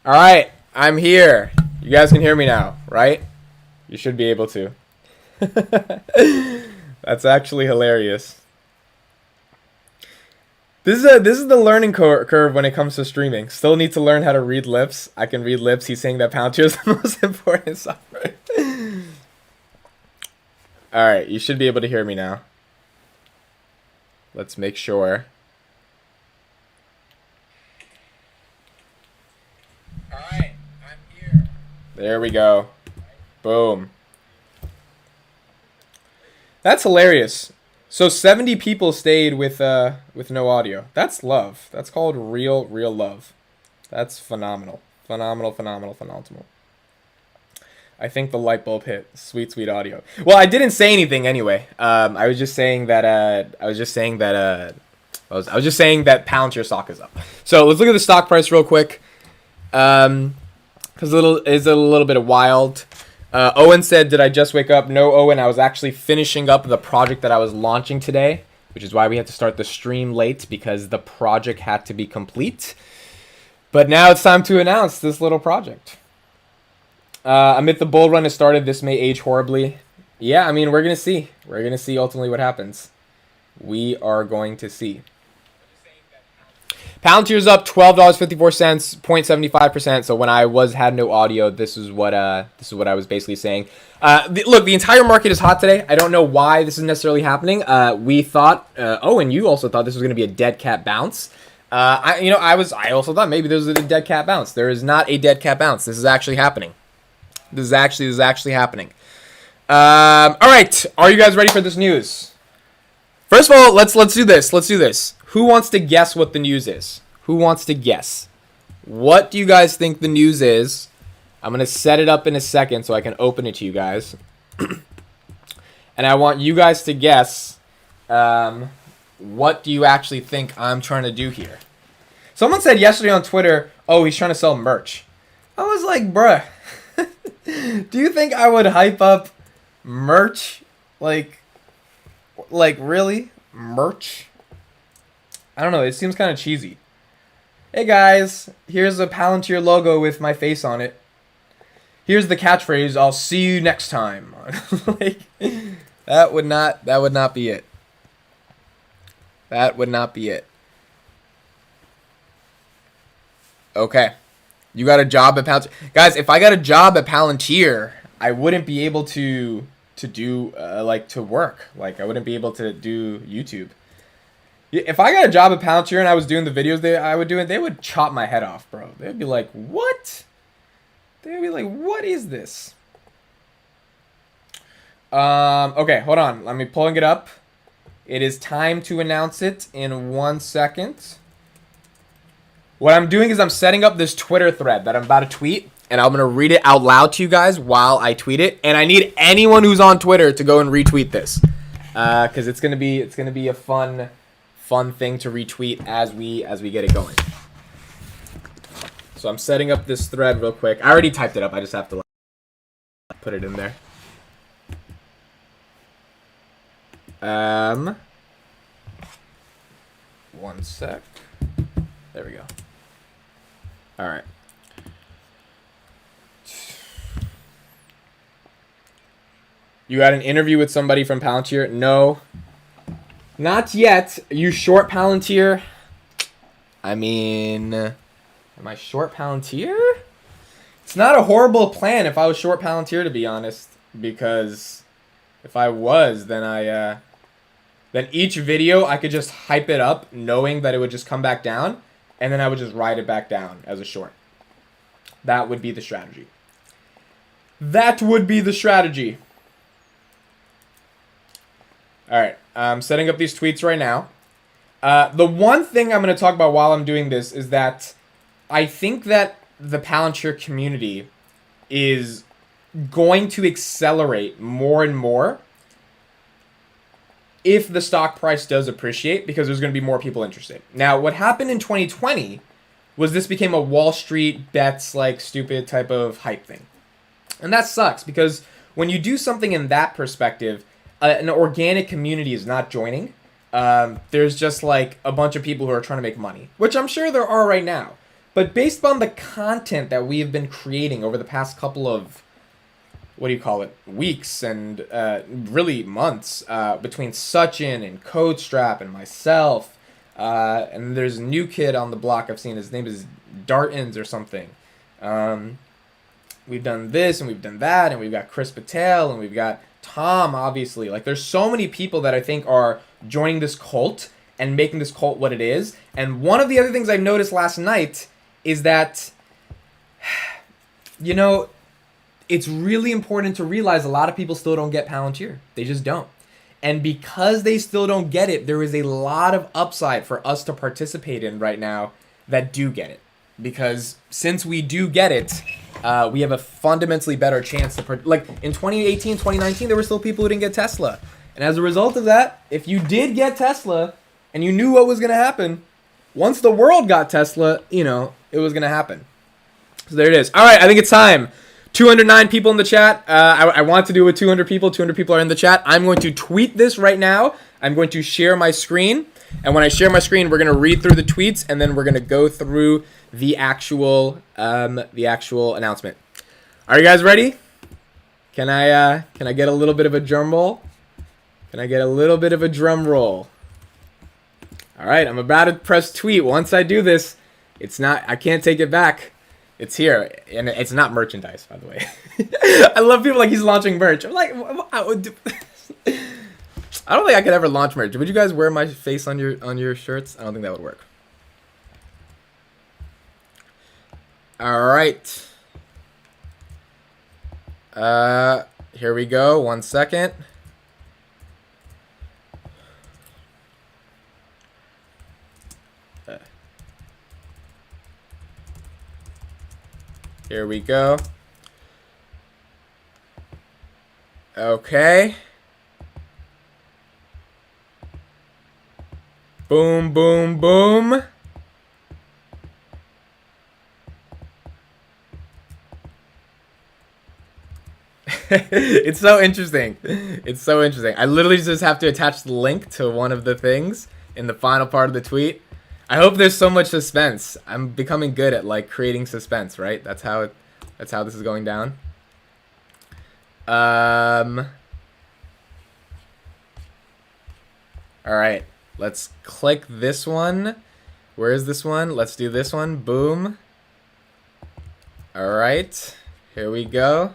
All right, I'm here. You guys can hear me now, right? You should be able to. That's actually hilarious. This is the learning curve when it comes to streaming. Still need to learn how to read lips. I can read lips. He's saying that Palantir is the most important software. All right, you should be able to hear me now. Let's make sure. All right, I'm here. There we go. Boom. That's hilarious. So 70 people stayed with no audio. That's love. That's called real love. That's phenomenal. Phenomenal. I think the light bulb hit. Sweet audio. Well, I didn't say anything anyway. I was just saying that Palantir stock is up. So let's look at the stock price real quick. Because it's a little bit wild. Owen said, did I just wake up? No, Owen, I was actually finishing up the project that I was launching today, which is why we had to start the stream late, because the project had to be complete. But now it's time to announce this little project. Amid the bull run has started, this may age horribly. Yeah, I mean, we're going to see. We're going to see ultimately what happens. We are going to see. Palantir's up $12.54, 0.75%. So when I had no audio, this is what I was basically saying. Look, the entire market is hot today. I don't know why this is necessarily happening. We thought, and you also thought this was going to be a dead cat bounce. I also thought maybe this was a dead cat bounce. There is not a dead cat bounce. This is actually happening. This is actually happening. All right, are you guys ready for this news? First of all, let's do this. Let's do this. Who wants to guess what the news is? Who wants to guess? What do you guys think the news is? I'm going to set it up in a second so I can open it to you guys. And I want you guys to guess what do you actually think I'm trying to do here. Someone said yesterday on Twitter, oh, he's trying to sell merch. I was like, bruh, do you think I would hype up merch? Like really? Merch? I don't know. It seems kind of cheesy. Hey guys, here's a Palantir logo with my face on it. Here's the catchphrase, I'll see you next time. Like, that would not be it. That would not be it. Okay. You got a job at Palantir. Guys, if I got a job at Palantir, I wouldn't be able to do to work. Like, I wouldn't be able to do YouTube. If I got a job at Palantir and I was doing the videos I would do it, they would chop my head off, bro. They'd be like, what? They'd be like, what is this? Okay, hold on. Let me pulling it up. It is time to announce it in 1 second. What I'm doing is I'm setting up this Twitter thread that I'm about to tweet, and I'm going to read it out loud to you guys while I tweet it. And I need anyone who's on Twitter to go and retweet this. Because it's going to be a fun thing to retweet as we get it going. So I'm setting up this thread real quick. I already typed it up. I just have to put it in there. 1 sec. There we go. All right. You got an interview with somebody from Palantir? No. Not yet. You short Palantir? I mean, am I short Palantir? It's not a horrible plan if I was short Palantir, to be honest. Because if I was, then then each video I could just hype it up knowing that it would just come back down. And then I would just ride it back down as a short. That would be the strategy. That would be the strategy. All right, I'm setting up these tweets right now. The one thing I'm going to talk about while I'm doing this is that I think that the Palantir community is going to accelerate more and more if the stock price does appreciate, because there's going to be more people interested. Now, what happened in 2020 was this became a Wall Street bets, like, stupid type of hype thing. And that sucks, because when you do something in that perspective, an organic community is not joining. There's just like a bunch of people who are trying to make money, which I'm sure there are right now. But based on the content that we have been creating over the past couple of, what do you call it, weeks and really months, between Sachin and Codestrap and myself, and there's a new kid on the block I've seen, his name is Dartins or something. We've done this and we've done that, and we've got Chris Patel and we've got Tom, obviously. Like, there's so many people that I think are joining this cult and making this cult what it is. And one of the other things I noticed last night is that, you know, it's really important to realize a lot of people still don't get Palantir. They just don't. And because they still don't get it, there is a lot of upside for us to participate in right now that do get it. Because since we do get it, we have a fundamentally better chance to... Like, in 2018, 2019, there were still people who didn't get Tesla. And as a result of that, if you did get Tesla and you knew what was going to happen, once the world got Tesla, you know, it was going to happen. So there it is. All right, I think it's time. 209 people in the chat. I want to do it with 200 people. 200 people are in the chat. I'm going to tweet this right now. I'm going to share my screen. And when I share my screen, we're going to read through the tweets, and then we're going to go through the actual announcement. Are you guys ready? Can I get a little bit of a drum roll? Can I get a little bit of a drum roll? All right, I'm about to press tweet. Once I do this, I can't take it back. It's here, and it's not merchandise, by the way. I love people like he's launching merch. I'm like, I don't think I could ever launch merch. Would you guys wear my face on your shirts? I don't think that would work. All right. Here we go. 1 second. Here we go. Okay. Boom, boom, boom. It's so interesting. It's so interesting. I literally just have to attach the link to one of the things in the final part of the tweet. I hope there's so much suspense. I'm becoming good at like creating suspense, right? That's how this is going down. All right. Let's click this one. Where is this one? Let's do this one. Boom. All right. Here we go.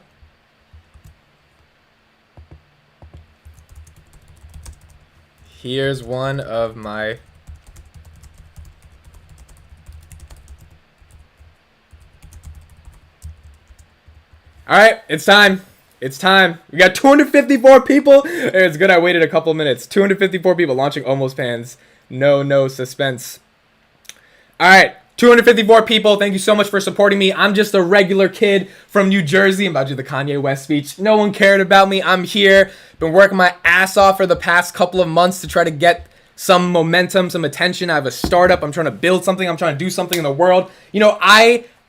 Here's one of my... All right, it's time. It's time. We got 254 people. It's good I waited a couple minutes. 254 people launching Almost fans. No suspense. All right, 254 people. Thank you so much for supporting me. I'm just a regular kid from New Jersey. I'm about to do the Kanye West speech. No one cared about me. I'm here. Been working my ass off for the past couple of months to try to get some momentum, some attention. I have a startup. I'm trying to build something. I'm trying to do something in the world. You know,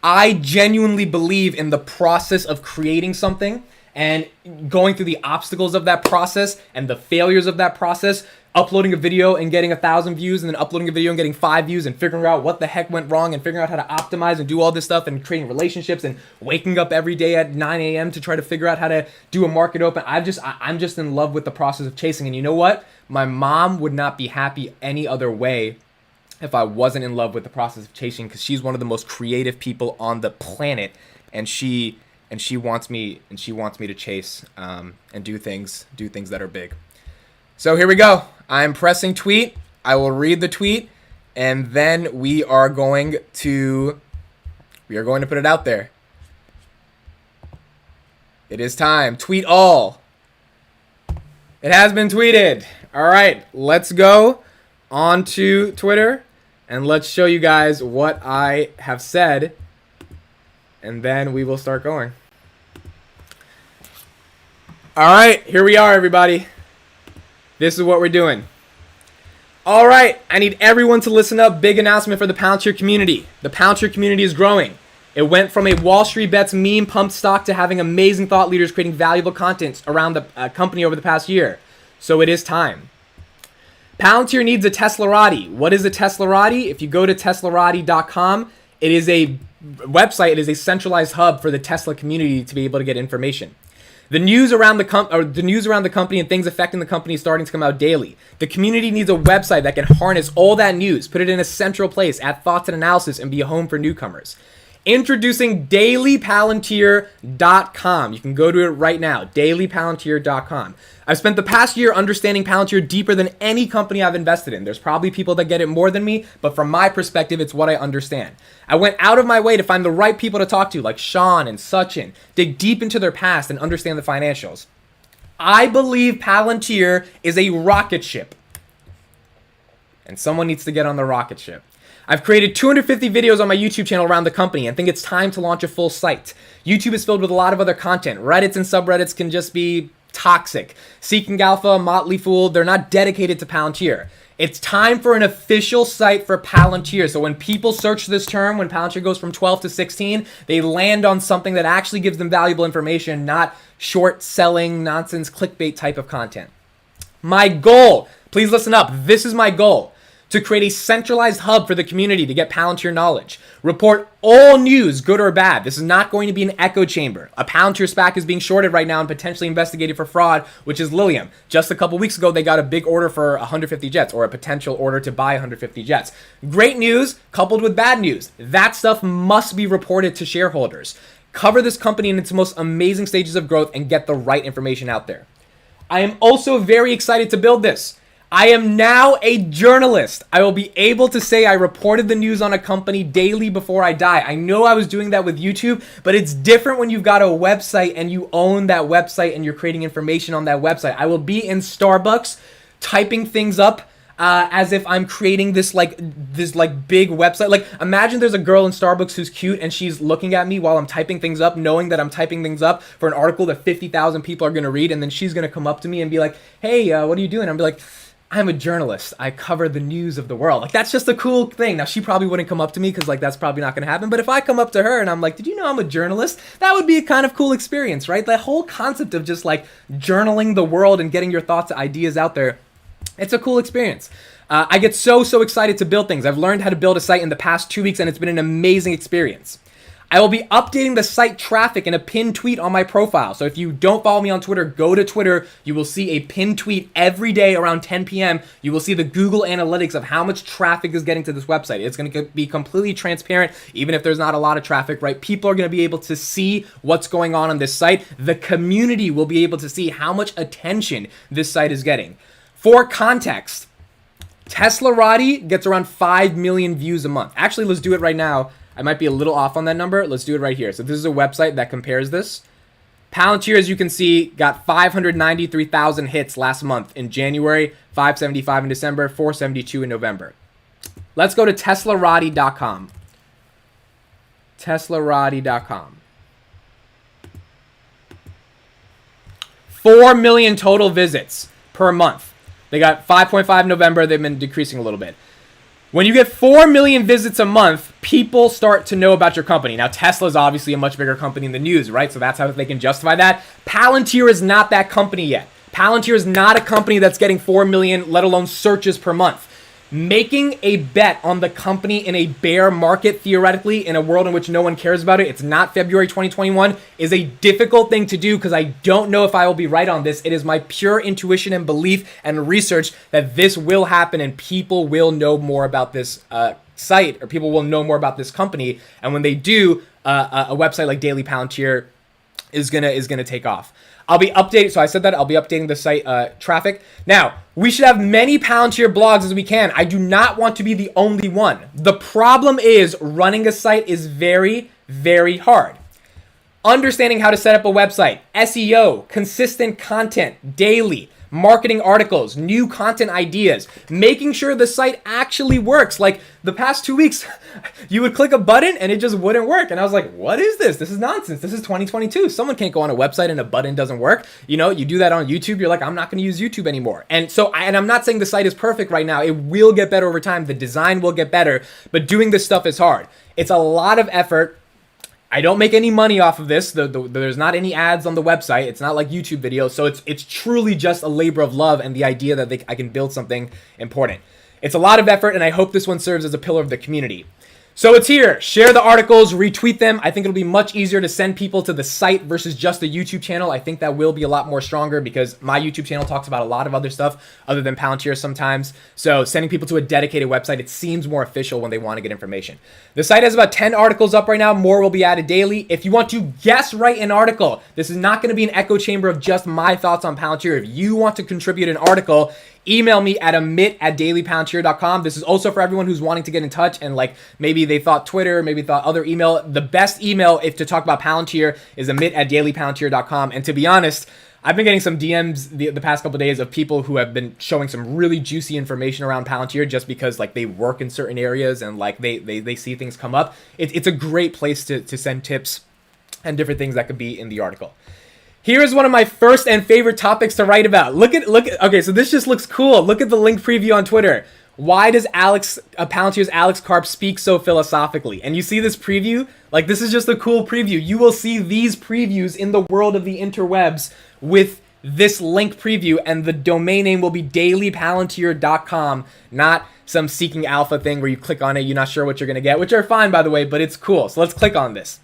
I genuinely believe in the process of creating something and going through the obstacles of that process and the failures of that process, uploading a video and getting 1,000 views, and then uploading a video and getting 5 views, and figuring out what the heck went wrong, and figuring out how to optimize and do all this stuff, and creating relationships, and waking up every day at 9 a.m. to try to figure out how to do a market open. I'm just in love with the process of chasing. And you know what? My mom would not be happy any other way if I wasn't in love with the process of chasing, because she's one of the most creative people on the planet, and she wants me to chase and do things that are big. So here we go. I'm pressing tweet. I will read the tweet, and then we are going to put it out there. It is time. Tweet all. It has been tweeted. All right, let's go on to Twitter. And let's show you guys what I have said, and then we will start going. All right, here we are, everybody. This is what we're doing. All right, I need everyone to listen up. Big announcement for the Palantir community. The Palantir community is growing. It went from a Wall Street Bets meme pumped stock to having amazing thought leaders creating valuable content around the company over the past year. So it is time. Palantir needs a Teslarati. What is a Teslarati? If you go to Teslarati.com, It is a website. It is a centralized hub for the Tesla community to be able to get information. The news around the company and things affecting the company is starting to come out daily. The community needs a website that can harness all that news, put it in a central place, add thoughts and analysis, and be a home for newcomers. Introducing dailypalantir.com. You can go to it right now, dailypalantir.com. I've spent the past year understanding Palantir deeper than any company I've invested in. There's probably people that get it more than me, but from my perspective, it's what I understand. I went out of my way to find the right people to talk to, like Sean and Sachin, dig deep into their past and understand the financials. I believe Palantir is a rocket ship, and someone needs to get on the rocket ship. I've created 250 videos on my YouTube channel around the company and think it's time to launch a full site. YouTube is filled with a lot of other content. Reddits and subreddits can just be toxic. Seeking Alpha, Motley Fool, they're not dedicated to Palantir. It's time for an official site for Palantir. So when people search this term, when Palantir goes from 12 to 16, they land on something that actually gives them valuable information, not short selling, nonsense, clickbait type of content. My goal, please listen up, this is my goal. To create a centralized hub for the community to get Palantir knowledge. Report all news, good or bad. This is not going to be an echo chamber. A Palantir SPAC is being shorted right now and potentially investigated for fraud, which is Lilium. Just a couple weeks ago, they got a big order for 150 jets, or a potential order to buy 150 jets. Great news coupled with bad news. That stuff must be reported to shareholders. Cover this company in its most amazing stages of growth and get the right information out there. I am also very excited to build this. I am now a journalist. I will be able to say I reported the news on a company daily before I die. I know I was doing that with YouTube, but it's different when you've got a website and you own that website and you're creating information on that website. I will be in Starbucks typing things up as if I'm creating this big website. Like, imagine there's a girl in Starbucks who's cute and she's looking at me while I'm typing things up, knowing that I'm typing things up for an article that 50,000 people are going to read, and then she's going to come up to me and be like, hey, what are you doing? I'm be like, I'm a journalist. I cover the news of the world. Like, that's just a cool thing. Now, she probably wouldn't come up to me because, like, that's probably not going to happen. But if I come up to her and I'm like, did you know I'm a journalist? That would be a kind of cool experience, right? That whole concept of just, like, journaling the world and getting your thoughts, ideas out there. It's a cool experience. I get so excited to build things. I've learned how to build a site in the past 2 weeks, and it's been an amazing experience. I will be updating the site traffic in a pinned tweet on my profile. So if you don't follow me on Twitter, go to Twitter. You will see a pinned tweet every day around 10 p.m. You will see the Google Analytics of how much traffic is getting to this website. It's going to be completely transparent, even if there's not a lot of traffic, right? People are going to be able to see what's going on this site. The community will be able to see how much attention this site is getting. For context, Tesla Roddy gets around 5 million views a month. Actually, let's do it right now. I might be a little off on that number. Let's do it right here. So this is a website that compares this. Palantir, as you can see, got 593,000 hits last month in January, 575 in December, 472 in November. Let's go to TeslaRoddy.com. TeslaRoddy.com. 4 million total visits per month. They got 5.5 in November. They've been decreasing a little bit. When you get 4 million visits a month, people start to know about your company. Now, Tesla is obviously a much bigger company in the news, right? So that's how they can justify that. Palantir is not that company yet. Palantir is not a company that's getting 4 million, let alone searches per month. Making a bet on the company in a bear market, theoretically, in a world in which no one cares about it, it's not February 2021, is a difficult thing to do because I don't know if I will be right on this. It is my pure intuition and belief and research that this will happen and people will know more about this site, or people will know more about this company. And when they do, a website like Daily Palantir is gonna take off. I'll be updating, so I said that I'll be updating the site traffic. Now, we should have many Palantir blogs as we can. I do not want to be the only one. The problem is running a site is very, very hard. Understanding how to set up a website, SEO, consistent content, daily, marketing articles, new content ideas, making sure the site actually works. Like the past 2 weeks, you would click a button and it just wouldn't work. And I was like, what is this? This is nonsense. This is 2022. Someone can't go on a website and a button doesn't work. You know, you do that on YouTube. You're like, I'm not going to use YouTube anymore. And so, and I'm not saying the site is perfect right now. It will get better over time. The design will get better, but doing this stuff is hard. It's a lot of effort. I don't make any money off of this. There's not any ads on the website. It's not like YouTube videos. So it's truly just a labor of love and the idea that I can build something important. It's a lot of effort, and I hope this one serves as a pillar of the community. So it's here. Share the articles, retweet them. I think it'll be much easier to send people to the site versus just the YouTube channel. I think that will be a lot more stronger because my YouTube channel talks about a lot of other stuff other than Palantir sometimes. So sending people to a dedicated website, it seems more official when they want to get information. The site has about 10 articles up right now. More will be added daily. If you want to guess write an article, this is not going to be an echo chamber of just my thoughts on Palantir. If you want to contribute an article, email me at amit@dailypalantir.com. This is also for everyone who's wanting to get in touch and like maybe they thought Twitter, maybe thought other email. The best email if to talk about Palantir is amit@dailypalantir.com. And to be honest, I've been getting some DMs the past couple of days of people who have been showing some really juicy information around Palantir just because like they work in certain areas and like they see things come up. It's a great place to send tips and different things that could be in the article. Here is one of my first and favorite topics to write about. Look at, okay, so this just looks cool. Look at the link preview on Twitter. Why does Palantir's Alex Karp speak so philosophically? And you see this preview? Like, this is just a cool preview. You will see these previews in the world of the interwebs with this link preview, and the domain name will be dailypalantir.com, not some Seeking Alpha thing where you click on it, you're not sure what you're going to get, which are fine, by the way, but it's cool. So let's click on this.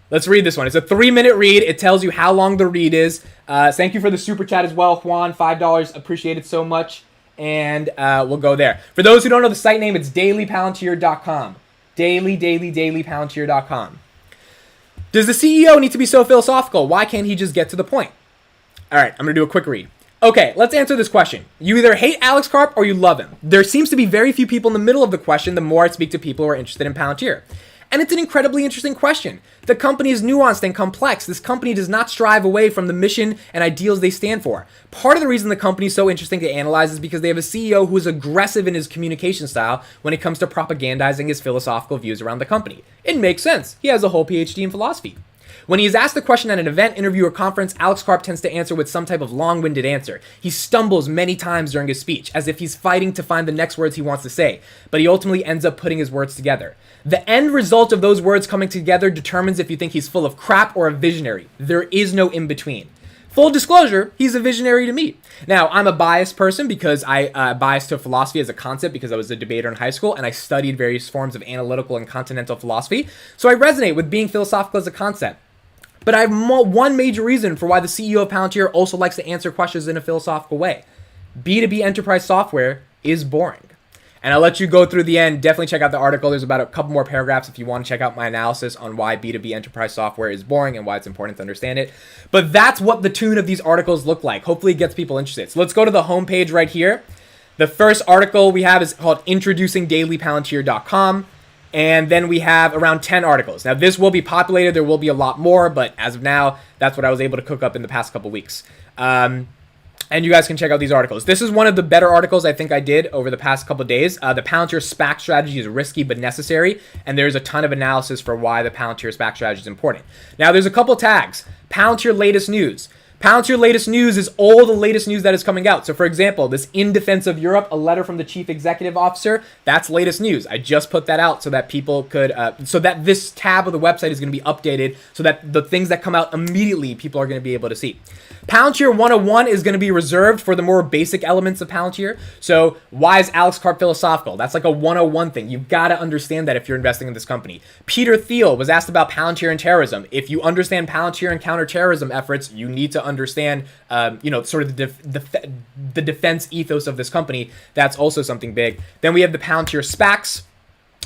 Let's read this one. It's a 3-minute read. It tells you how long the read is. Thank you for the super chat as well, Juan. $5. Appreciate it so much. And we'll go there. For those who don't know the site name, it's dailypalantir.com. Dailypalantir.com. Does the CEO need to be so philosophical? Why can't he just get to the point? All right, I'm going to do a quick read. Okay, let's answer this question. You either hate Alex Karp or you love him. There seems to be very few people in the middle of the question the more I speak to people who are interested in Palantir. And it's an incredibly interesting question. The company is nuanced and complex. This company does not strive away from the mission and ideals they stand for. Part of the reason the company is so interesting to analyze is because they have a CEO who is aggressive in his communication style when it comes to propagandizing his philosophical views around the company. It makes sense. He has a whole PhD in philosophy. When he is asked the question at an event, interview, or conference, Alex Karp tends to answer with some type of long-winded answer. He stumbles many times during his speech, as if he's fighting to find the next words he wants to say, but he ultimately ends up putting his words together. The end result of those words coming together determines if you think he's full of crap or a visionary. There is no in-between. Full disclosure, he's a visionary to me. Now, I'm a biased person because I biased to philosophy as a concept because I was a debater in high school and I studied various forms of analytical and continental philosophy, so I resonate with being philosophical as a concept. But I have one major reason for why the CEO of Palantir also likes to answer questions in a philosophical way. B2B enterprise software is boring. And I'll let you go through the end. Definitely check out the article. There's about a couple more paragraphs if you want to check out my analysis on why B2B enterprise software is boring and why it's important to understand it. But that's what the tune of these articles look like. Hopefully it gets people interested. So let's go to the homepage right here. The first article we have is called Introducing dailypalantir.com. And then we have around 10 articles. Now, this will be populated. There will be a lot more, but as of now, that's what I was able to cook up in the past couple weeks. And you guys can check out these articles. This is one of the better articles I think I did over the past couple of days. The Palantir SPAC strategy is risky but necessary, and there's a ton of analysis for why the Palantir SPAC strategy is important. Now, there's a couple tags. Palantir latest news. Palantir latest news is all the latest news that is coming out. So, for example, this In Defense of Europe, a letter from the chief executive officer, that's latest news. I just put that out so that people could, so that this tab of the website is going to be updated so that the things that come out immediately, people are going to be able to see. Palantir 101 is going to be reserved for the more basic elements of Palantir. So, why is Alex Karp philosophical? That's like a 101 thing. You've got to understand that if you're investing in this company. Peter Thiel was asked about Palantir and terrorism. If you understand Palantir and counterterrorism efforts, you need to understand, sort of the defense ethos of this company. That's also something big. Then we have the Palantir SPACs.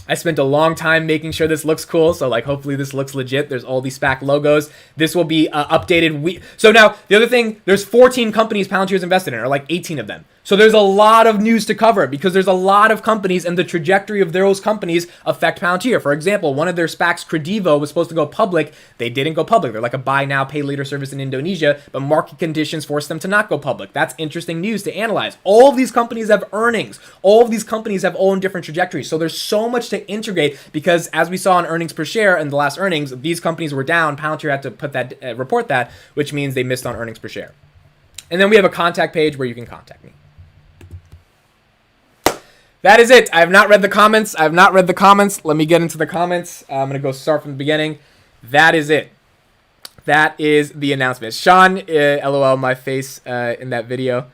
I spent a long time making sure this looks cool, so like hopefully this looks legit. There's all these SPAC logos. This will be updated. So now the other thing, there's 14 companies Palantir's invested in, or like 18 of them. So there's a lot of news to cover because there's a lot of companies and the trajectory of those companies affect Palantir. For example, one of their SPACs, Credivo, was supposed to go public. They didn't go public. They're like a buy now, pay later service in Indonesia, but market conditions forced them to not go public. That's interesting news to analyze. All of these companies have earnings. All of these companies have own different trajectories. So there's so much to integrate because as we saw in earnings per share in the last earnings, these companies were down. Palantir had to put that report that, which means they missed on earnings per share. And then we have a contact page where you can contact me. That is it. I have not read the comments. Let me get into the comments. I'm going to go start from the beginning. That is it. That is the announcement. Sean, LOL, my face in that video.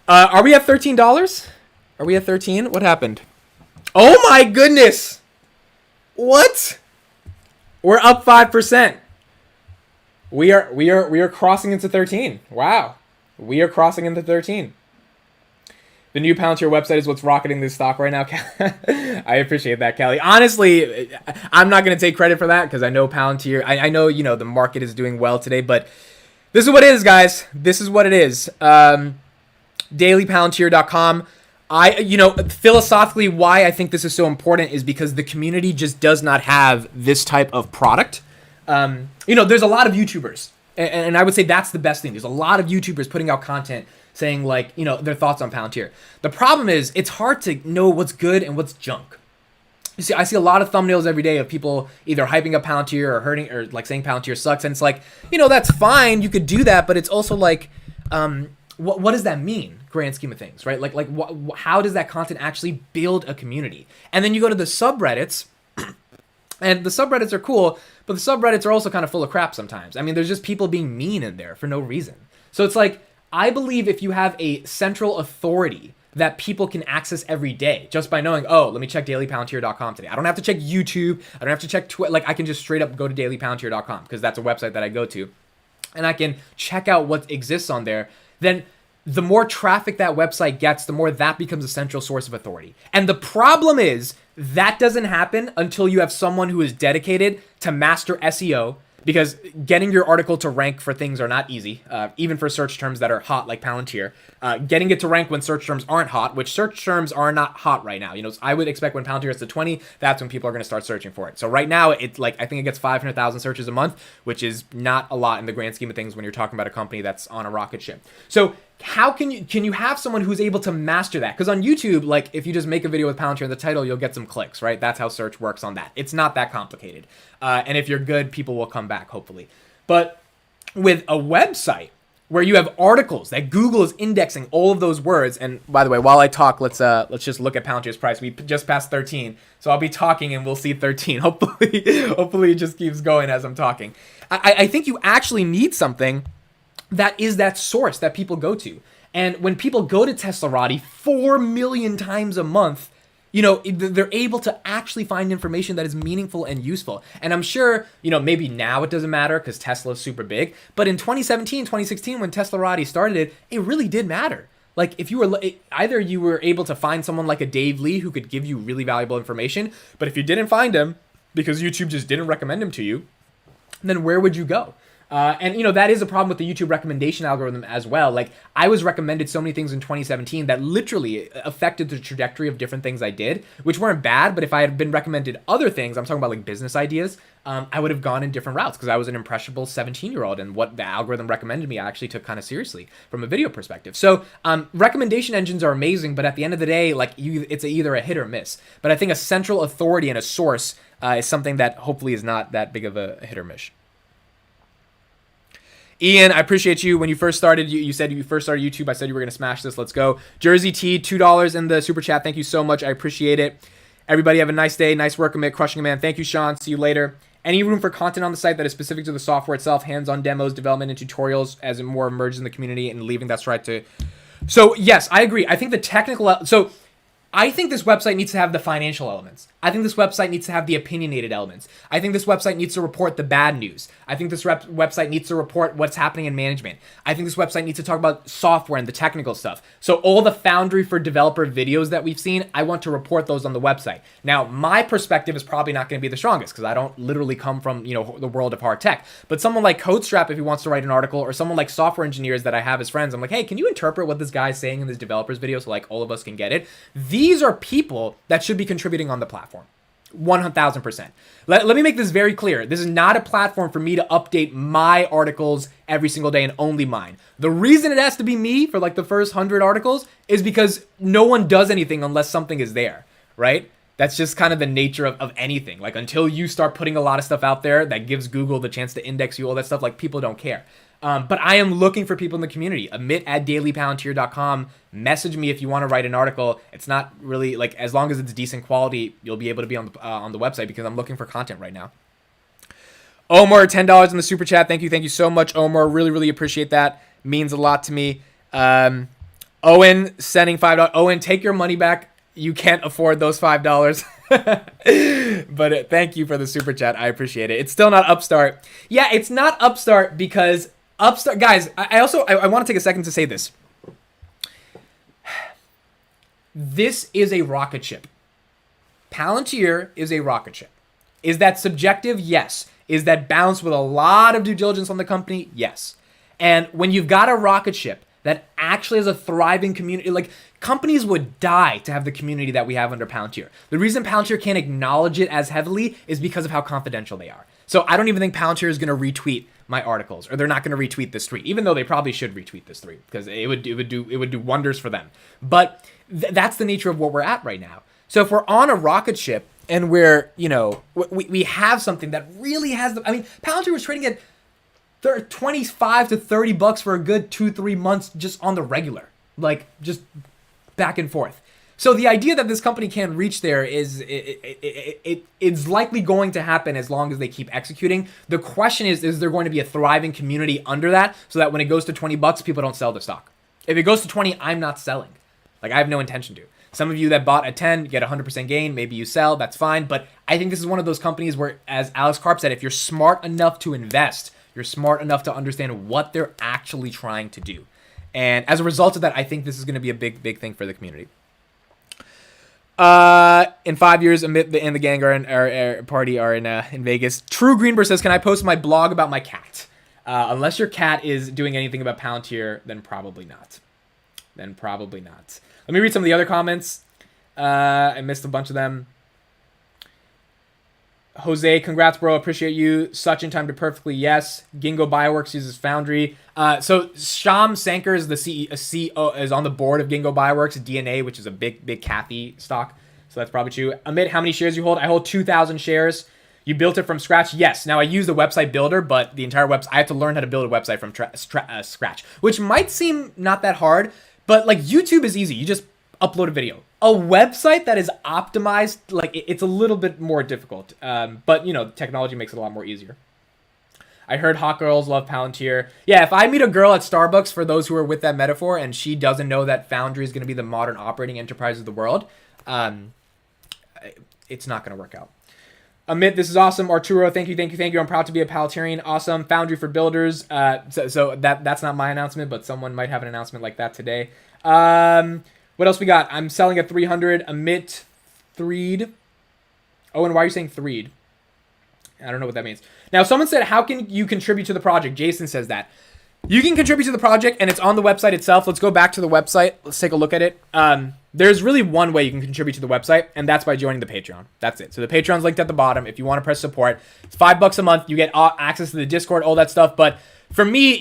Are we at $13? Are we at 13? What happened? Oh my goodness. What? We're up 5%. We are crossing into 13. Wow. We are crossing into 13. The new Palantir website is what's rocketing this stock right now. I appreciate that, Kelly. Honestly, I'm not going to take credit for that because I know Palantir. I know, the market is doing well today, but this is what it is, guys. This is what it is. Dailypalantir.com. Philosophically, why I think this is so important is because the community just does not have this type of product. There's a lot of YouTubers, and I would say that's the best thing. There's a lot of YouTubers putting out content saying their thoughts on Palantir. The problem is it's hard to know what's good and what's junk. You see, I see a lot of thumbnails every day of people either hyping up Palantir or hurting or saying Palantir sucks, and it's that's fine. You could do that, but it's also what does that mean, grand scheme of things, right? How does that content actually build a community? And then you go to the subreddits, and the subreddits are cool, but the subreddits are also kind of full of crap sometimes. I mean, there's just people being mean in there for no reason. So it's I believe if you have a central authority that people can access every day just by knowing, oh, let me check dailypalantir.com today. I don't have to check YouTube. I don't have to check Twitter. I can just straight up go to dailypalantir.com because that's a website that I go to. And I can check out what exists on there. Then the more traffic that website gets, the more that becomes a central source of authority. And the problem is that doesn't happen until you have someone who is dedicated to master SEO, because getting your article to rank for things are not easy, even for search terms that are hot like Palantir. Getting it to rank when search terms aren't hot, which search terms are not hot right now. I would expect when Palantir gets to 20, that's when people are going to start searching for it. So right now, it's I think it gets 500,000 searches a month, which is not a lot in the grand scheme of things when you're talking about a company that's on a rocket ship. So how can you have someone who's able to master that? Because on YouTube, if you just make a video with Palantir in the title, you'll get some clicks, right? That's how search works on that. It's not that complicated. And if you're good, people will come back, hopefully. But with a website where you have articles that Google is indexing all of those words, and by the way, while I talk, let's just look at Palantir's price. We just passed 13, so I'll be talking and we'll see 13. Hopefully it just keeps going as I'm talking. I think you actually need something that is that source that people go to. And when people go to Teslarati 4 million times a month, they're able to actually find information that is meaningful and useful. And I'm sure, maybe now it doesn't matter because Tesla is super big. But in 2017, 2016, when Teslarati started it really did matter. If you were either you were able to find someone like a Dave Lee who could give you really valuable information, but if you didn't find him because YouTube just didn't recommend him to you, then where would you go? And that is a problem with the YouTube recommendation algorithm as well. I was recommended so many things in 2017 that literally affected the trajectory of different things I did, which weren't bad. But if I had been recommended other things, I'm talking about business ideas, I would have gone in different routes because I was an impressionable 17-year-old, and what the algorithm recommended me, I actually took kind of seriously from a video perspective. So recommendation engines are amazing, but at the end of the day, it's either a hit or miss. But I think a central authority and a source is something that hopefully is not that big of a hit or miss. Ian, I appreciate you. When you first started, you said you first started YouTube. I said you were going to smash this. Let's go. Jersey T, $2 in the super chat. Thank you so much. I appreciate it. Everybody have a nice day. Nice work, Amit. Crushing it, man. Thank you, Sean. See you later. Any room for content on the site that is specific to the software itself, hands-on demos, development, and tutorials as it more emerges in the community and leaving that's right to... So, yes, I agree. I think the technical... I think this website needs to have the financial elements. I think this website needs to have the opinionated elements. I think this website needs to report the bad news. I think this website needs to report what's happening in management. I think this website needs to talk about software and the technical stuff. So all the Foundry for developer videos that we've seen, I want to report those on the website. Now, my perspective is probably not going to be the strongest because I don't literally come from, the world of hard tech. But someone like CodeStrap, if he wants to write an article, or someone like software engineers that I have as friends, I'm like, hey, can you interpret what this guy's saying in this developer's video so all of us can get it? These are people that should be contributing on the platform. 1,000%. Let me make this very clear. This is not a platform for me to update my articles every single day and only mine. The reason it has to be me for the first 100 articles is because no one does anything unless something is there, right? That's just kind of the nature of anything. Until you start putting a lot of stuff out there that gives Google the chance to index you, all that stuff, people don't care. But I am looking for people in the community. Amit at dailypalantir.com. Message me if you want to write an article. It's not really as long as it's decent quality, you'll be able to be on the website because I'm looking for content right now. Omar, $10 in the super chat. Thank you so much, Omar. Really, really appreciate that. Means a lot to me. Owen sending $5. Owen, take your money back. you can't afford those $5. But thank you for the super chat. I appreciate it. It's still not Upstart. Yeah, it's not Upstart because Upstart, guys, I want to take a second to say this. This is a rocket ship. Palantir is a rocket ship. Is that subjective? Yes. Is that balanced with a lot of due diligence on the company? Yes. And when you've got a rocket ship that actually has a thriving community, like companies would die to have the community that we have under Palantir. The reason Palantir can't acknowledge it as heavily is because of how confidential they are. So I don't even think Palantir is going to retweet my articles, or they're not going to retweet this tweet, even though they probably should retweet this tweet because it would do wonders for them. But that's the nature of what we're at right now. So if we're on a rocket ship and we're, we have something that really has I mean, Palantir was trading at $25 to $30 for a good 2-3 months just on the regular, like just back and forth. So the idea that this company can't reach there it's likely going to happen as long as they keep executing. The question is there going to be a thriving community under that so that when it goes to $20, people don't sell the stock? If it goes to 20, I'm not selling. Like I have no intention to. Some of you that bought at 10 get 100% gain. Maybe you sell. That's fine. But I think this is one of those companies where, as Alex Karp said, if you're smart enough to invest, you're smart enough to understand what they're actually trying to do. And as a result of that, I think this is going to be a big, big thing for the community. In 5 years, Amit and the gang party are in Vegas. True Greenberg says, can I post my blog about my cat? Unless your cat is doing anything about Palantir, then probably not. Let me read some of the other comments. I missed a bunch of them. Jose, congrats, bro. Appreciate you. Such in time to perfectly. Yes. Ginkgo Bioworks uses Foundry. So Sham Sankar is the CEO, is on the board of Ginkgo Bioworks DNA, which is a big Kathy stock. So that's probably true. Amit, how many shares you hold? I hold 2,000 shares. You built it from scratch? Yes. Now I use the website builder, but the entire website, I have to learn how to build a website from scratch, which might seem not that hard, but like YouTube is easy. You just upload a video. A website that is optimized, like it's a little bit more difficult. But technology makes it a lot more easier. I heard hot girls love Palantir. Yeah, if I meet a girl at Starbucks, for those who are with that metaphor, and she doesn't know that Foundry is going to be the modern operating enterprise of the world, it's not going to work out. Amit, this is awesome. Arturo, thank you. I'm proud to be a Palantirian. Awesome. Foundry for builders. So that's not my announcement, but someone might have an announcement like that today. What else we got? I'm selling at 300. Amit Threed. Oh, and why are you saying Threed? I don't know what that means. Now, someone said, how can you contribute to the project? Jason says that. You can contribute to the project, and it's on the website itself. Let's go back to the website. Let's take a look at it. There's really one way you can contribute to the website, and that's by joining the Patreon. That's it. So the Patreon's linked at the bottom. If you want to press support, it's $5 a month. You get access to the Discord, all that stuff. But for me,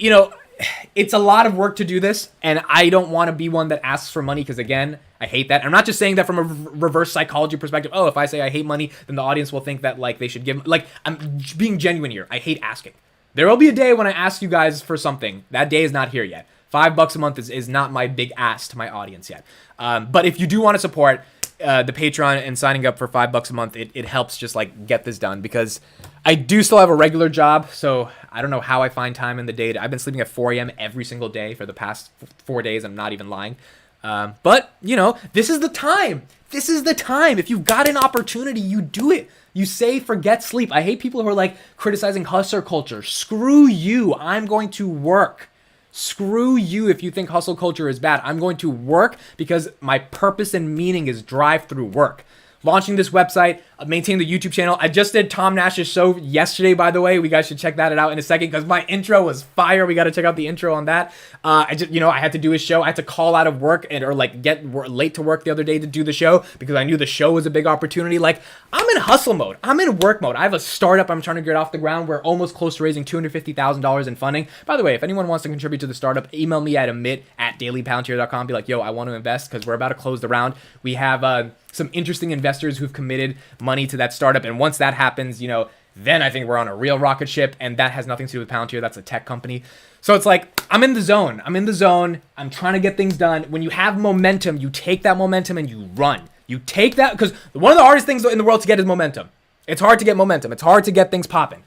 it's a lot of work to do this, and I don't want to be one that asks for money because, again, I hate that. I'm not just saying that from a reverse psychology perspective. Oh, if I say I hate money, then the audience will think that, like, they should give... Like, I'm being genuine here. I hate asking. There will be a day when I ask you guys for something. That day is not here yet. $5 a month is not my big ask to my audience yet. But if you do want to support the Patreon and signing up for $5 a month, it helps just, like, get this done because I do still have a regular job, so I don't know how I find time in the day. I've been sleeping at 4 a.m. every single day for the past 4 days. I'm not even lying. But, this is the time. This is the time. If you've got an opportunity, you do it. You say forget sleep. I hate people who are like criticizing hustle culture. Screw you. I'm going to work. Screw you if you think hustle culture is bad. I'm going to work because my purpose and meaning is drive through work. Launching this website, maintaining the YouTube channel. I just did Tom Nash's show yesterday, by the way. You guys should check that out in a second because my intro was fire. We got to check out the intro on that. I had to do his show. I had to call out of work or get late to work the other day to do the show because I knew the show was a big opportunity. Like, I'm in hustle mode. I'm in work mode. I have a startup I'm trying to get off the ground. We're almost close to raising $250,000 in funding. By the way, if anyone wants to contribute to the startup, email me at amit@dailypalantir.com. Be like, yo, I want to invest because we're about to close the round. We have some interesting investors who've committed money to that startup. And once that happens, then I think we're on a real rocket ship. And that has nothing to do with Palantir. That's a tech company. So it's like, I'm in the zone. I'm trying to get things done. When you have momentum, you take that momentum and you run. You take that, because one of the hardest things in the world to get is momentum. It's hard to get momentum. It's hard to get things popping.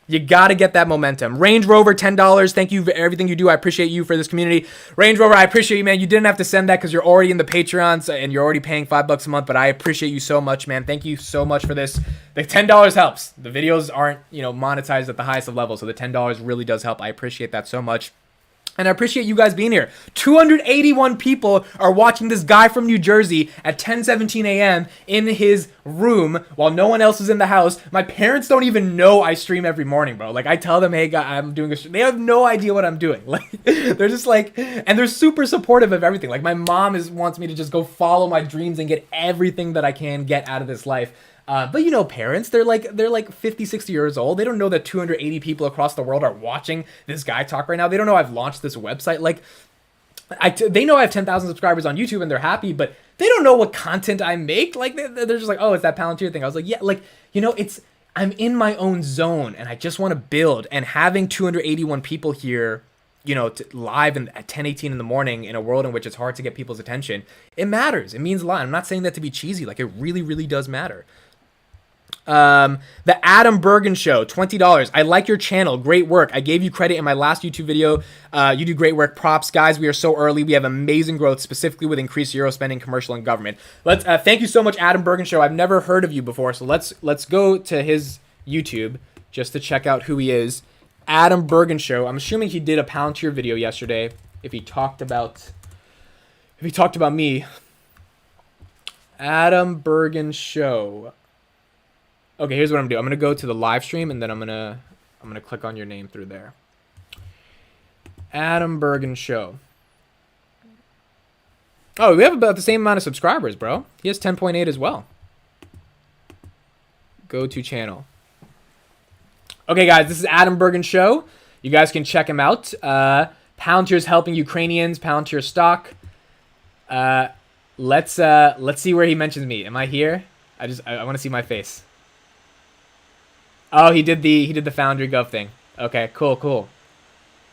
You got to get that momentum. Range Rover, $10. Thank you for everything you do. I appreciate you for this community. Range Rover, I appreciate you, man. You didn't have to send that because you're already in the Patreon and you're already paying $5 a month, but I appreciate you so much, man. Thank you so much for this. The $10 helps. The videos aren't, monetized at the highest of levels, so the $10 really does help. I appreciate that so much. And I appreciate you guys being here. 281 people are watching this guy from New Jersey at 10:17 a.m. in his room while no one else is in the house. My parents don't even know I stream every morning, bro. Like, I tell them, hey, guys, I'm doing a stream. They have no idea what I'm doing. Like, they're just like, and they're super supportive of everything. Like, my mom wants me to just go follow my dreams and get everything that I can get out of this life. But parents, they're like 50, 60 years old. They don't know that 280 people across the world are watching this guy talk right now. They don't know I've launched this website. Like, they know I have 10,000 subscribers on YouTube and they're happy, but they don't know what content I make. Like, they're just like, oh, it's that Palantir thing. I was like, yeah, like, I'm in my own zone and I just want to build. And having 281 people here, live at 10:18 in the morning in a world in which it's hard to get people's attention, it matters. It means a lot. I'm not saying that to be cheesy. Like, it really, really does matter. The Adam Bergen Show, $20. I like your channel. Great work. I gave you credit in my last YouTube video. You do great work. Props, guys. We are so early. We have amazing growth, specifically with increased Euro spending, commercial, and government. Thank you so much, Adam Bergen Show. I've never heard of you before, so let's go to his YouTube just to check out who he is. Adam Bergen Show. I'm assuming he did a Palantir video yesterday. If he talked about me, Adam Bergen Show. Okay, here's what I'm gonna do. I'm gonna go to the live stream and then I'm gonna click on your name through there. Adam Bergen Show. Oh, we have about the same amount of subscribers, bro. He has 10.8 as well. Go to channel. Okay, guys, this is Adam Bergen Show. You guys can check him out. Palantir is helping Ukrainians. Palantir stock. Let's see where he mentions me. Am I here? I want to see my face. Oh, he did the Foundry Gov thing. Okay, cool.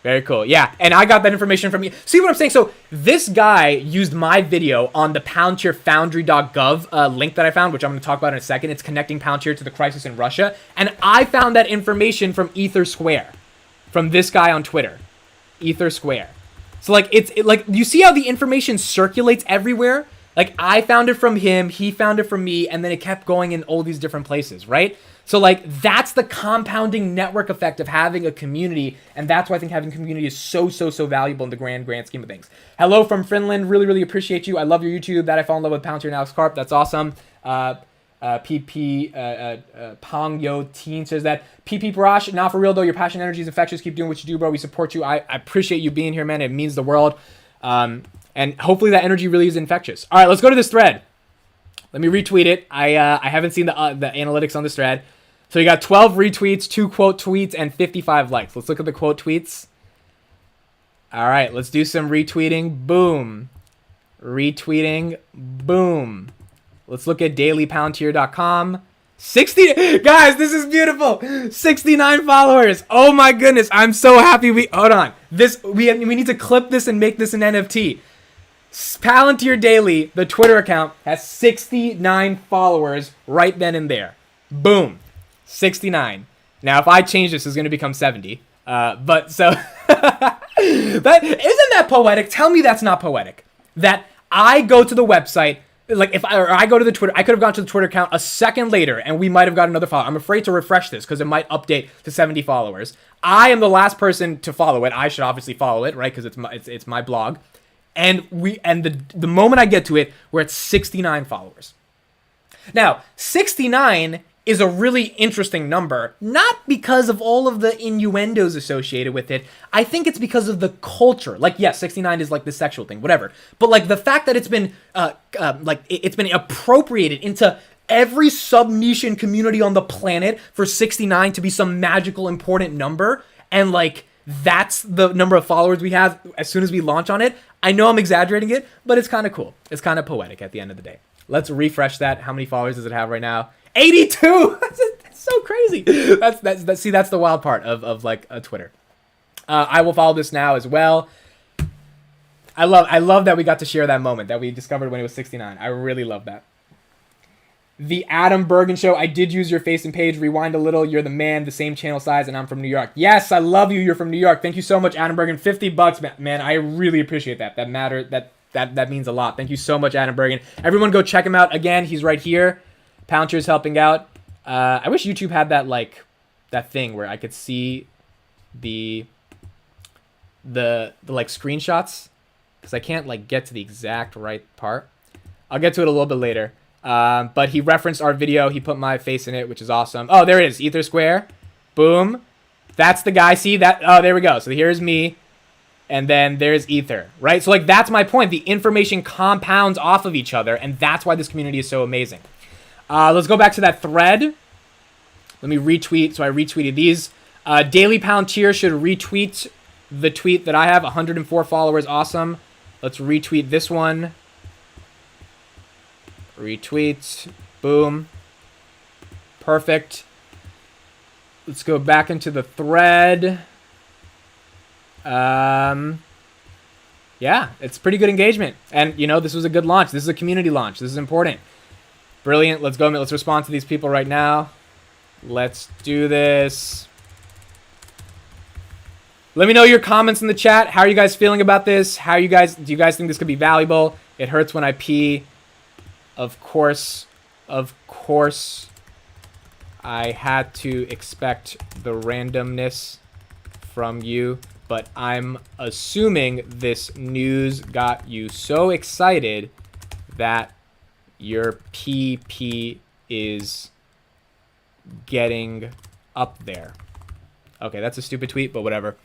Very cool. Yeah, and I got that information from you. See what I'm saying? So this guy used my video on the Palantir Foundry.gov link that I found, which I'm going to talk about in a second. It's connecting Palantir to the crisis in Russia. And I found that information from Ether Square, from this guy on Twitter. Ether Square. So, like, it's like, you see how the information circulates everywhere? Like, I found it from him, he found it from me, and then it kept going in all these different places, right? So, like, that's the compounding network effect of having a community, and that's why I think having community is so valuable in the grand scheme of things. Hello from Finland. Really appreciate you. I love your YouTube. That I fall in love with Palantir and Alex Karp. That's awesome. Pong Yo Teen says that. PP Parash, not for real, though. Your passion and energy is infectious. Keep doing what you do, bro. We support you. I appreciate you being here, man. It means the world. And hopefully that energy really is infectious. All right, let's go to this thread. Let me retweet it. I haven't seen the analytics on this thread. So you got 12 retweets, 2 quote tweets, and 55 likes. Let's look at the quote tweets. All right, let's do some retweeting. Boom. Retweeting. Boom. Let's look at dailypalantir.com. 60 guys, this is beautiful. 69 followers. Oh my goodness, I'm so happy. Hold on. We need to clip this and make this an NFT. Palantir Daily, the Twitter account, has 69 followers right then and there. Boom. 69. Now, if I change this, it's going to become 70. But so isn't that poetic? Tell me that's not poetic. That I go to the website, like I go to the Twitter, I could have gone to the Twitter account a second later and we might have got another follower. I'm afraid to refresh this because it might update to 70 followers. I am the last person to follow it. I should obviously follow it, right? Because it's my blog. And the moment I get to it, we're at 69 followers. Now, 69 is a really interesting number, not because of all of the innuendos associated with it. I think it's because of the culture. Like, yes, 69 is like the sexual thing, whatever. But like the fact that it's been it's been appropriated into every sub-niche community on the planet for 69 to be some magical important number, and like that's the number of followers we have as soon as we launch on it. I know I'm exaggerating it, but it's kind of cool. It's kind of poetic at the end of the day. Let's refresh that. How many followers does it have right now? 82. That's so crazy. That's the wild part of like a Twitter. I will follow this now as well. I love that we got to share that moment that we discovered when it was 69. I really love that. The Adam Bergen Show. I did use your face and page. Rewind a little. You're the man. The same channel size, and I'm from New York. Yes, I love you. You're from New York. Thank you so much, Adam Bergen. $50, man. I really appreciate that. That means a lot. Thank you so much, Adam Bergen. Everyone, go check him out. Again, he's right here. Palantir's helping out. I wish YouTube had that that thing where I could see the like screenshots, because I can't like get to the exact right part. I'll get to it a little bit later. But he referenced our video. He put my face in it, which is awesome. Oh, there it is. Ether Square. Boom. That's the guy. See that? Oh, there we go. So here's me. And then there's Ether, right? So like, that's my point. The information compounds off of each other. And that's why this community is so amazing. Let's go back to that thread. Let me retweet. So I retweeted these. Daily Palantir should retweet the tweet that I have. 104 followers. Awesome. Let's retweet this one. Retweet. Boom. Perfect. Let's go back into the thread. Yeah, it's pretty good engagement. And, you know, this was a good launch. This is a community launch. This is important. Brilliant. Let's go. Let's respond to these people right now. Let's do this. Let me know your comments in the chat. How are you guys feeling about this? Do you guys think this could be valuable? It hurts when I pee. Of course, I had to expect the randomness from you, but I'm assuming this news got you so excited that your PP is getting up there. Okay, that's a stupid tweet, but whatever.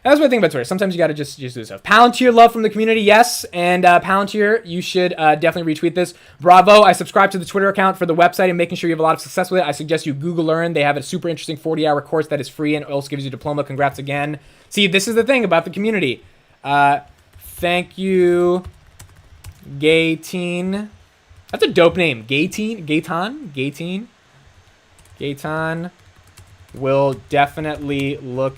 That's what I think about Twitter. Sometimes you gotta just do stuff. Palantir love from the community, yes. And Palantir, you should definitely retweet this. Bravo, I subscribe to the Twitter account for the website and making sure you have a lot of success with it. I suggest you Google Learn. They have a super interesting 40-hour course that is free and also gives you a diploma. Congrats again. See, this is the thing about the community. Thank you, Gayteen. That's a dope name. Gayteen. Will definitely look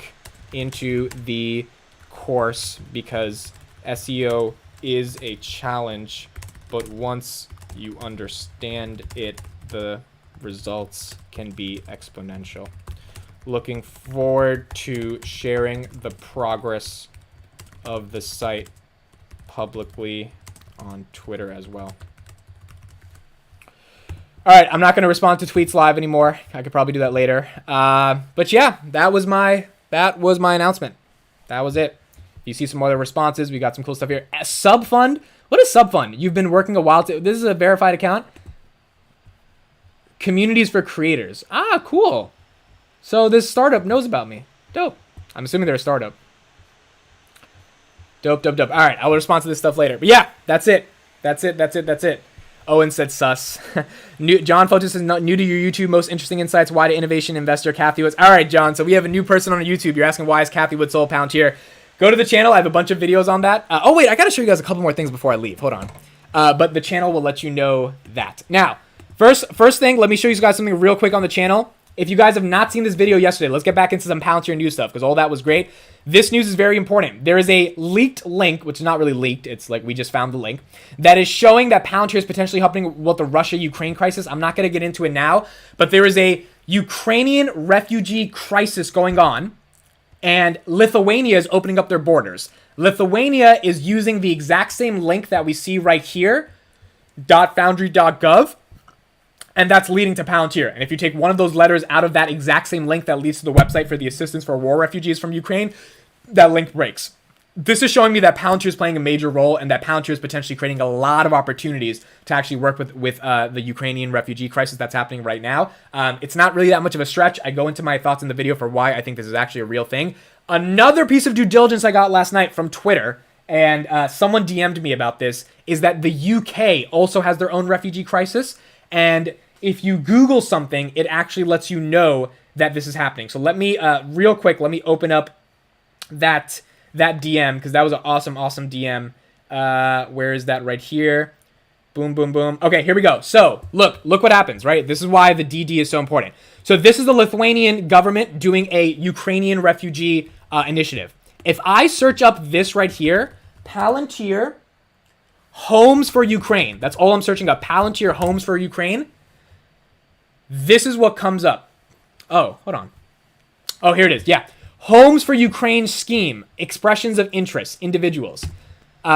into the course because SEO is a challenge, but once you understand it, the results can be exponential. Looking forward to sharing the progress of the site publicly on Twitter as well. All right, I'm not going to respond to tweets live anymore. I could probably do that later. But yeah, that was my announcement. That was it. You see some other responses. We got some cool stuff here. Subfund? What is Subfund? You've been working a while. This is a verified account. Communities for creators. Ah, cool. So this startup knows about me. Dope. I'm assuming they're a startup. Dope. All right, I will respond to this stuff later. But yeah, that's it. Owen said sus. John Fotis is not new to your YouTube. Most interesting insights. Why to innovation investor Kathy Woods. All right, John. So we have a new person on YouTube. You're asking why is Kathy Woods sold Palantir. Go to the channel. I have a bunch of videos on that. Oh wait, I gotta show you guys a couple more things before I leave. Hold on. But the channel will let you know that. Now, first thing, let me show you guys something real quick on the channel. If you guys have not seen this video yesterday, let's get back into some Palantir news stuff because all that was great. This news is very important. There is a leaked link, which is not really leaked. It's like we just found the link, that is showing that Palantir is potentially helping with the Russia-Ukraine crisis. I'm not going to get into it now, but there is a Ukrainian refugee crisis going on, and Lithuania is opening up their borders. Lithuania is using the exact same link that we see right here, .foundry.gov. And that's leading to Palantir. And if you take one of those letters out of that exact same link that leads to the website for the assistance for war refugees from Ukraine, that link breaks. This is showing me that Palantir is playing a major role and that Palantir is potentially creating a lot of opportunities to actually work with the Ukrainian refugee crisis that's happening right now. It's not really that much of a stretch. I go into my thoughts in the video for why I think this is actually a real thing. Another piece of due diligence I got last night from Twitter, and someone DM'd me about this, is that the UK also has their own refugee crisis. And if you Google something, it actually lets you know that this is happening. So let me, real quick, let me open up that DM, because that was an awesome DM. Where is that? Right here. Boom. Okay, here we go. So look what happens, right? This is why the DD is so important. So this is the Lithuanian government doing a Ukrainian refugee initiative. If I search up this right here, Palantir Homes for Ukraine. That's all I'm searching up. Palantir Homes for Ukraine. this is what comes up. Oh, hold on. Oh, here it is. Yeah. Homes for Ukraine scheme. Expressions of interest. Individuals.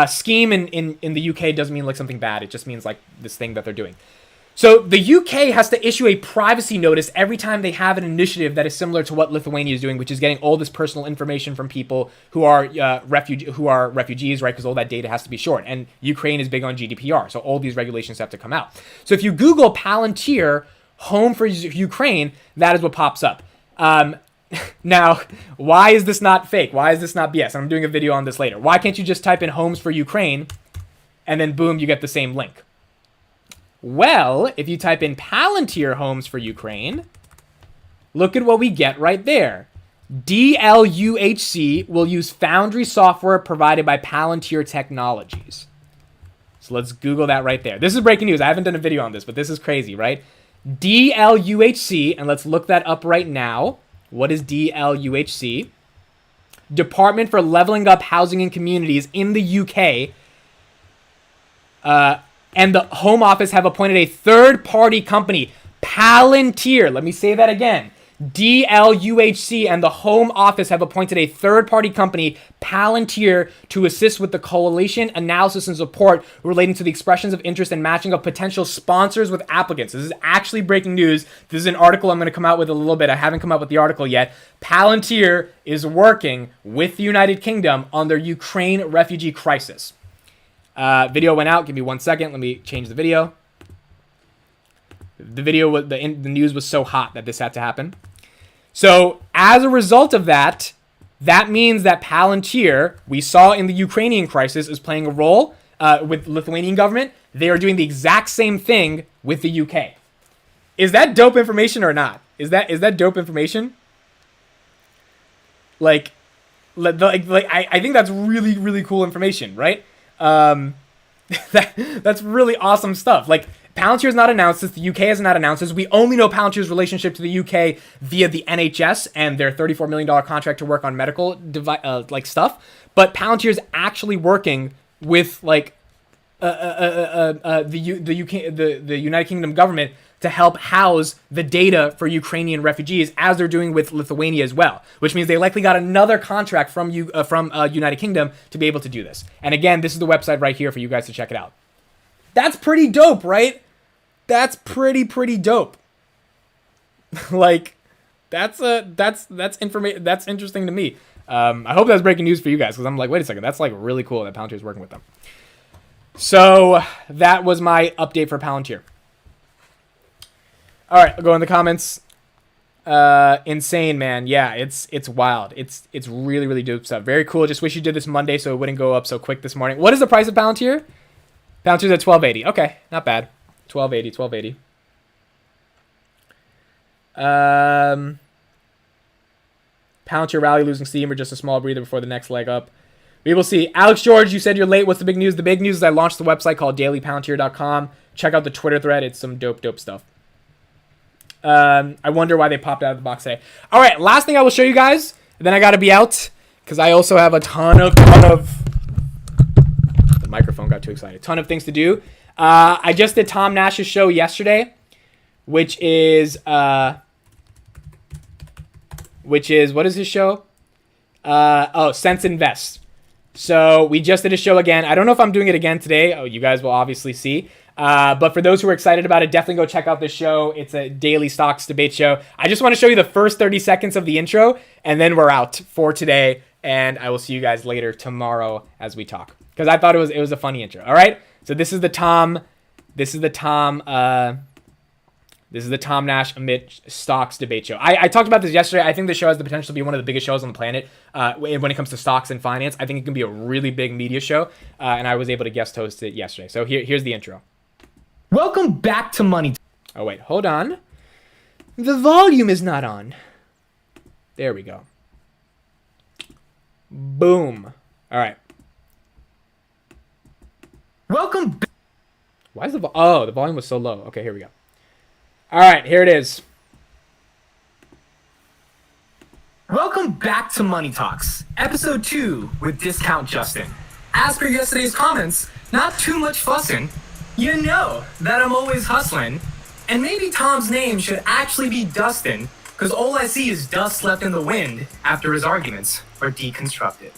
Scheme in the UK doesn't mean like something bad. It just means like this thing that they're doing. So the UK has to issue a privacy notice every time they have an initiative that is similar to what Lithuania is doing, which is getting all this personal information from people who are refugees, right? Because all that data has to be short. And Ukraine is big on GDPR, so all these regulations have to come out. So if you Google Palantir home for Ukraine, that is what pops up. Now, why is this not fake? Why is this not BS? I'm doing a video on this later. Why can't you just type in homes for Ukraine and then boom, you get the same link? Well, if you type in Palantir homes for Ukraine, look at what we get right there. DLUHC will use Foundry software provided by Palantir Technologies. So let's Google that right there. This is breaking news. I haven't done a video on this, but this is crazy, right? DLUHC, and let's look that up right now. What is DLUHC? Department for Leveling Up Housing and Communities in the UK. And the Home Office have appointed a third-party company, Palantir. Let me say that again. DLUHC and the Home Office have appointed a third-party company, Palantir, to assist with the coalition analysis and support relating to the expressions of interest and matching of potential sponsors with applicants. This is actually breaking news. This is an article I'm going to come out with a little bit. I haven't come out with the article yet. Palantir is working with the United Kingdom on their Ukraine refugee crisis. Video went out. Give me 1 second. Let me change the video. The video, the news was so hot that this had to happen. So as a result of that, that means that Palantir, we saw in the Ukrainian crisis, is playing a role with the Lithuanian government. They are doing the exact same thing with the UK. Is that dope information or not? Is that dope information? I think that's really, really cool information, right? That's really awesome stuff. Like, Palantir has not announced this. The UK has not announced this. We only know Palantir's relationship to the UK via the NHS and their $34 million contract to work on medical stuff. But Palantir is actually working with the United Kingdom government to help house the data for Ukrainian refugees, as they're doing with Lithuania as well, which means they likely got another contract from United Kingdom to be able to do this. And again, this is the website right here for you guys to check it out. That's pretty dope, right? That's pretty dope. That's information. That's interesting to me. I hope that's breaking news for you guys, because I'm like, wait a second, that's like really cool that Palantir is working with them. So that was my update for Palantir. All right, I'll go in the comments. Insane, man. Yeah, it's wild. It's really, really dope stuff. Very cool. Just wish you did this Monday so it wouldn't go up so quick this morning. What is the price of Palantir? Palantir's at $12.80. Okay, not bad. $12.80. Palantir rally losing steam or just a small breather before the next leg up. We will see. Alex George, you said you're late. What's the big news? The big news is I launched the website called dailypalantir.com. Check out the Twitter thread. It's some dope stuff. I wonder why they popped out of the box today. All right, last thing I will show you guys. Then I got to be out because I also have a ton of... The microphone got too excited. Ton of things to do. I just did Tom Nash's show yesterday, which is what is his show? Sense Invest. So we just did a show again. I don't know if I'm doing it again today. Oh, you guys will obviously see. But for those who are excited about it, definitely go check out this show. It's a daily stocks debate show. I just want to show you the first 30 seconds of the intro, and then we're out for today. And I will see you guys later tomorrow as we talk, because I thought it was a funny intro. All right. So this is the Tom Nash amid stocks debate show. I talked about this yesterday. I think the show has the potential to be one of the biggest shows on the planet when it comes to stocks and finance. I think it can be a really big media show, and I was able to guest host it yesterday. So here's the intro. Welcome back to Money. Oh, wait, hold on. The volume is not on. There we go. Boom. All right. Welcome back. Why is the volume was so low. Okay, here we go. All right, here it is. Welcome back to Money Talks, episode 2 with Discount Justin. As per yesterday's comments, not too much fussing. You know that I'm always hustling. And maybe Tom's name should actually be Dustin, because all I see is dust left in the wind after his arguments are deconstructed.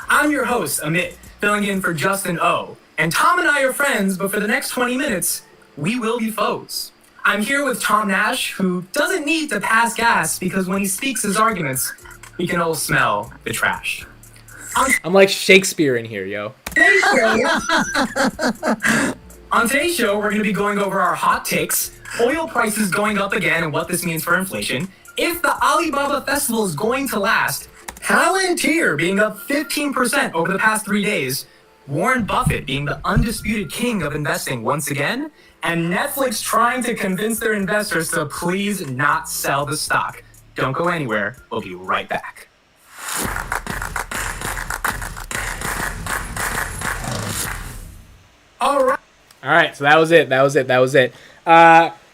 I'm your host, Amit, filling in for Justin O. And Tom and I are friends, but for the next 20 minutes, we will be foes. I'm here with Tom Nash, who doesn't need to pass gas because when he speaks his arguments, we can all smell the trash. I'm like Shakespeare in here, yo. On today's show, we're going to be going over our hot takes, oil prices going up again and what this means for inflation, if the Alibaba festival is going to last, Palantir being up 15% over the past 3 days, Warren Buffett being the undisputed king of investing once again, and Netflix trying to convince their investors to please not sell the stock. Don't go anywhere. We'll be right back. All right, so that was it.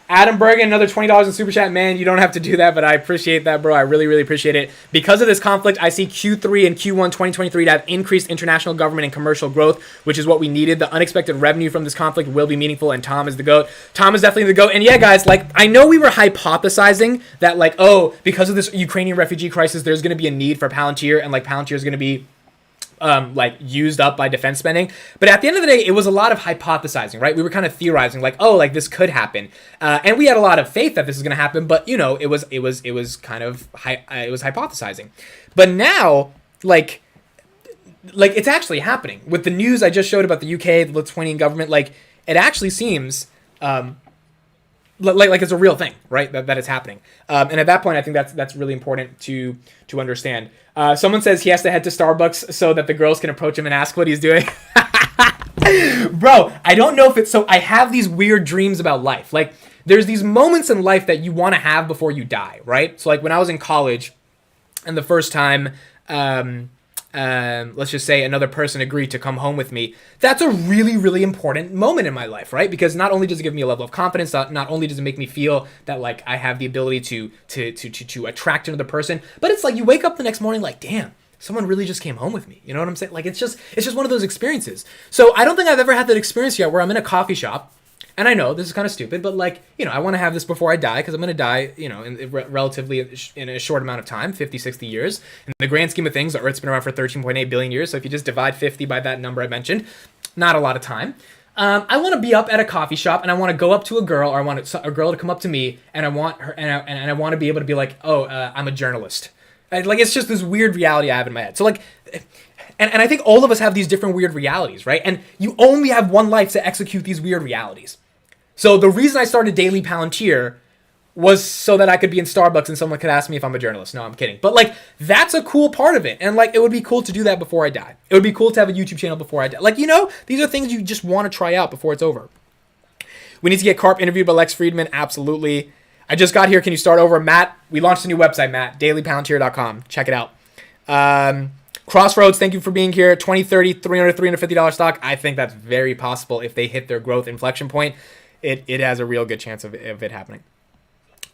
Adam Bergen, another $20 in Super Chat. Man, you don't have to do that, but I appreciate that, bro. I really, really appreciate it. Because of this conflict, I see Q3 and Q1 2023 to have increased international government and commercial growth, which is what we needed. The unexpected revenue from this conflict will be meaningful, and Tom is the GOAT. Tom is definitely the GOAT. And yeah, guys, like, I know we were hypothesizing that, like, oh, because of this Ukrainian refugee crisis, there's going to be a need for Palantir, and, like, Palantir is going to be like used up by defense spending. But at the end of the day, it was a lot of hypothesizing, right? We were kind of theorizing like, oh, like this could happen. And we had a lot of faith that this is going to happen, but you know, it was kind of, it was hypothesizing. But now, like it's actually happening. With the news I just showed about the UK, the Lithuanian government, like it actually seems, like it's a real thing, right? That it's happening. And at that point, I think that's really important to understand. Someone says he has to head to Starbucks so that the girls can approach him and ask what he's doing. Bro, I don't know if it's so. I have these weird dreams about life. Like there's these moments in life that you want to have before you die, right? So like when I was in college, and the first time, let's just say another person agreed to come home with me. That's a really, really important moment in my life, right? Because not only does it give me a level of confidence, not only does it make me feel that like I have the ability to attract another person, but it's like you wake up the next morning like, damn, someone really just came home with me. You know what I'm saying? Like it's just one of those experiences. So I don't think I've ever had that experience yet where I'm in a coffee shop. And I know this is kind of stupid, but like, you know, I want to have this before I die because I'm going to die, you know, relatively in a short amount of time, 50, 60 years. In the grand scheme of things, the Earth's been around for 13.8 billion years. So if you just divide 50 by that number I mentioned, not a lot of time. I want to be up at a coffee shop and I want to go up to a girl, or I want a girl to come up to me, and I want her, and I want to be able to be like, oh, I'm a journalist. Like, it's just this weird reality I have in my head. So like, and I think all of us have these different weird realities, right? And you only have one life to execute these weird realities. So the reason I started Daily Palantir was so that I could be in Starbucks and someone could ask me if I'm a journalist. No, I'm kidding. But like, that's a cool part of it. And like, it would be cool to do that before I die. It would be cool to have a YouTube channel before I die. Like, you know, these are things you just want to try out before it's over. We need to get Carp interviewed by Lex Friedman. Absolutely. I just got here. Can you start over? Matt, we launched a new website, Matt, dailypalantir.com. Check it out. Crossroads, thank you for being here. 20, 30, $300, $350 stock. I think that's very possible if they hit their growth inflection point. It has a real good chance of it happening.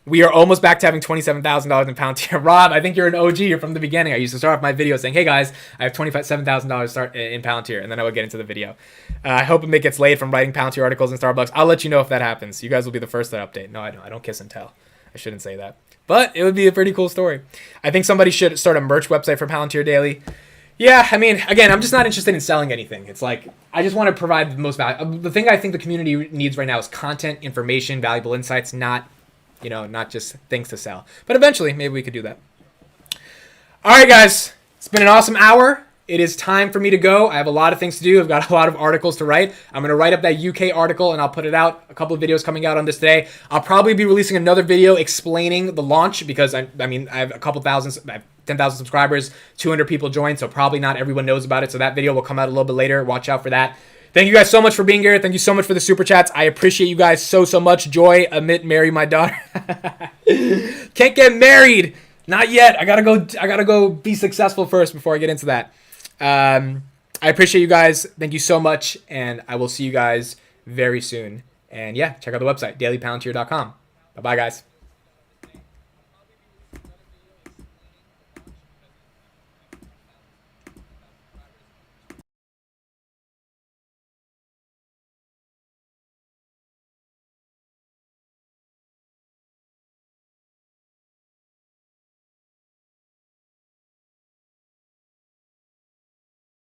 We are almost back to having $27,000 in Palantir. Rob, I think you're an OG. You're from the beginning. I used to start off my video saying, hey guys, I have $27,000 start in Palantir, and then I would get into the video. I hope it gets laid from writing Palantir articles in Starbucks. I'll let you know if that happens. You guys will be the first to update. No, I don't kiss and tell. I shouldn't say that. But it would be a pretty cool story. I think somebody should start a merch website for Palantir Daily. Yeah, I mean, again, I'm just not interested in selling anything. It's like, I just want to provide the most value. The thing I think the community needs right now is content, information, valuable insights, not just things to sell. But eventually, maybe we could do that. All right, guys, it's been an awesome hour. It is time for me to go. I have a lot of things to do. I've got a lot of articles to write. I'm going to write up that UK article, and I'll put it out. A couple of videos coming out on this today. I'll probably be releasing another video explaining the launch because, I have a couple thousand, I have 10,000 subscribers, 200 people joined, so probably not everyone knows about it. So that video will come out a little bit later. Watch out for that. Thank you guys so much for being here. Thank you so much for the super chats. I appreciate you guys so much. Joy, Amit, marry my daughter. Can't get married. Not yet. I gotta go be successful first before I get into that. I appreciate you guys. Thank you so much. And I will see you guys very soon. And yeah, check out the website, dailypalantir.com. Bye-bye, guys.